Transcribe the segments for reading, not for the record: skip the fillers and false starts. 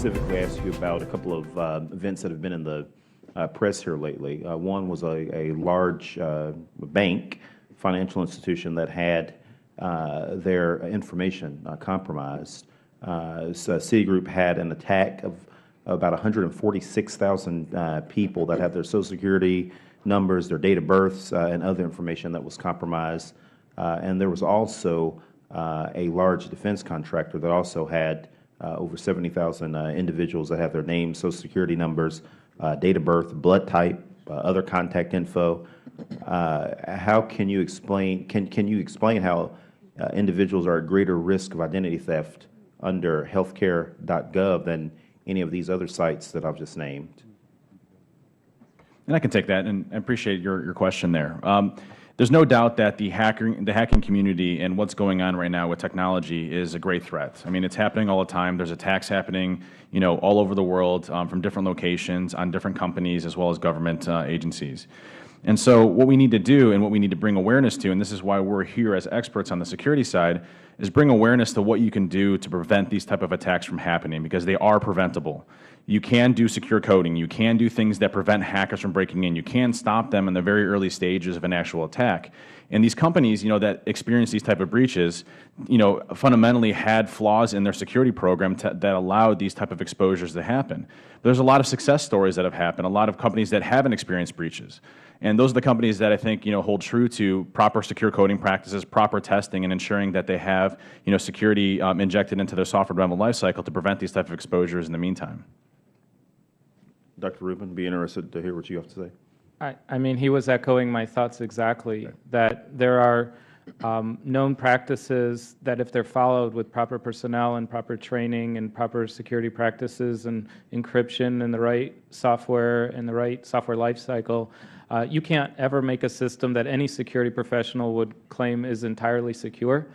specifically ask you about a couple of events that have been in the press here lately. One was a large bank, financial institution that had their information compromised. So Citigroup had an attack of about 146,000 people that have their Social Security numbers, their date of births, and other information that was compromised. And there was also a large defense contractor that also had over 70,000 individuals that have their names, Social Security numbers, date of birth, blood type, other contact info. How can you explain? Can you explain how individuals are at greater risk of identity theft under Healthcare.gov than any of these other sites that I've just named? And I can take that, and I appreciate your question there. There's no doubt that the hacking community and what's going on right now with technology is a great threat. I mean, it's happening all the time. There's attacks happening, all over the world from different locations on different companies as well as government agencies. And so what we need to do and what we need to bring awareness to, and this is why we're here as experts on the security side, is bring awareness to what you can do to prevent these type of attacks from happening, because they are preventable. You can do secure coding. You can do things that prevent hackers from breaking in. You can stop them in the very early stages of an actual attack. And these companies, that experience these type of breaches, fundamentally had flaws in their security program that allowed these type of exposures to happen. There's a lot of success stories that have happened, a lot of companies that haven't experienced breaches. And those are the companies that I think hold true to proper secure coding practices, proper testing, and ensuring that they have security injected into their software development lifecycle to prevent these type of exposures in the meantime. Dr. Rubin, be interested to hear what you have to say. I mean, he was echoing my thoughts exactly, that there are known practices that if they're followed with proper personnel and proper training and proper security practices and encryption and the right software and the right software lifecycle, you can't ever make a system that any security professional would claim is entirely secure,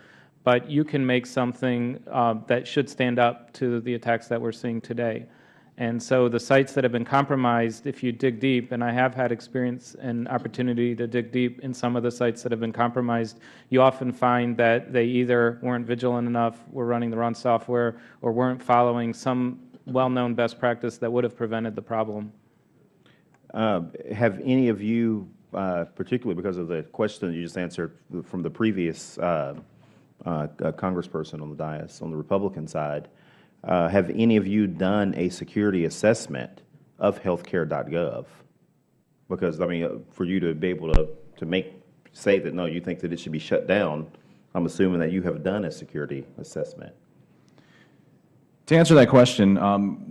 but you can make something that should stand up to the attacks that we're seeing today. And so the sites that have been compromised, if you dig deep, and I have had experience and opportunity to dig deep in some of the sites that have been compromised, you often find that they either weren't vigilant enough, were running the wrong software, or weren't following some well-known best practice that would have prevented the problem. Have any of you, particularly because of the question you just answered from the previous congressperson on the dais, on the Republican side, have any of you done a security assessment of Healthcare.gov? Because, I mean, for you to be able to say that, no, you think that it should be shut down, I'm assuming that you have done a security assessment. To answer that question,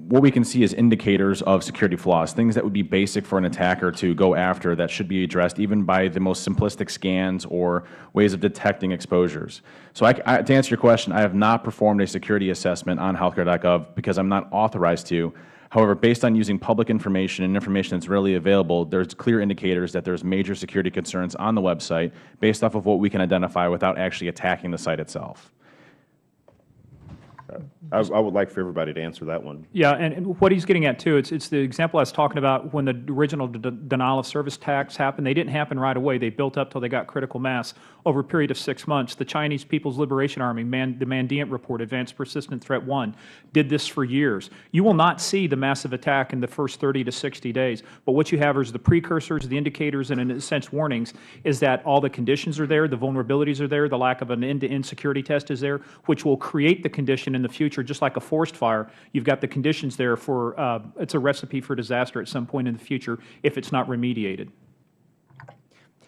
what we can see is indicators of security flaws, things that would be basic for an attacker to go after that should be addressed even by the most simplistic scans or ways of detecting exposures. So to answer your question, I have not performed a security assessment on Healthcare.gov because I'm not authorized to. However, based on using public information and information that's readily available, there's clear indicators that there's major security concerns on the website based off of what we can identify without actually attacking the site itself. I would like for everybody to answer that one. Yeah, and what he's getting at too, it's the example I was talking about when the original denial of service attacks happened. They didn't happen right away. They built up till they got critical mass over a period of 6 months. The Chinese People's Liberation Army, the Mandiant Report, Advanced Persistent Threat 1, did this for years. You will not see the massive attack in the first 30 to 60 days, but what you have is the precursors, the indicators, and in a sense warnings, is that all the conditions are there, the vulnerabilities are there, the lack of an end-to-end security test is there, which will create the condition in the future, just like a forest fire. You've got the conditions there for, it's a recipe for disaster at some point in the future if it's not remediated.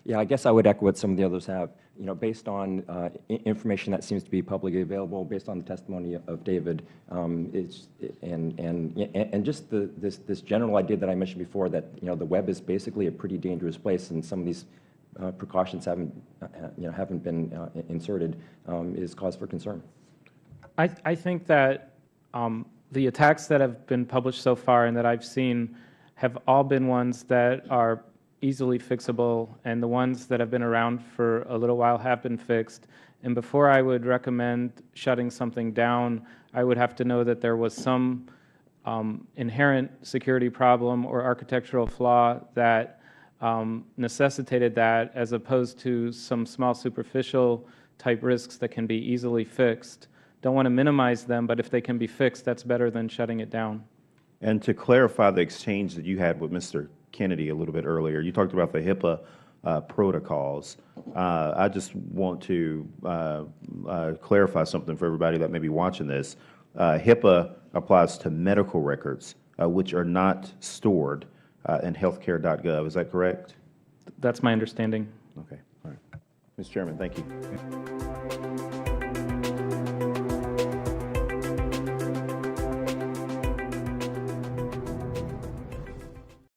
Yeah, I guess I would echo what some of the others have. Based on information that seems to be publicly available, based on the testimony of David, and just this general idea that I mentioned before that the web is basically a pretty dangerous place, and some of these precautions haven't been inserted, is cause for concern. I think that the attacks that have been published so far and that I've seen have all been ones that are easily fixable, and the ones that have been around for a little while have been fixed. And before I would recommend shutting something down, I would have to know that there was some inherent security problem or architectural flaw that necessitated that, as opposed to some small superficial type risks that can be easily fixed. don't want to minimize them, but if they can be fixed, that's better than shutting it down. And to clarify the exchange that you had with Mr. Kennedy a little bit earlier, you talked about the HIPAA protocols. I just want to clarify something for everybody that may be watching this. HIPAA applies to medical records, which are not stored in Healthcare.gov. Is that correct? That's my understanding. Okay. All right. Mr. Chairman, thank you.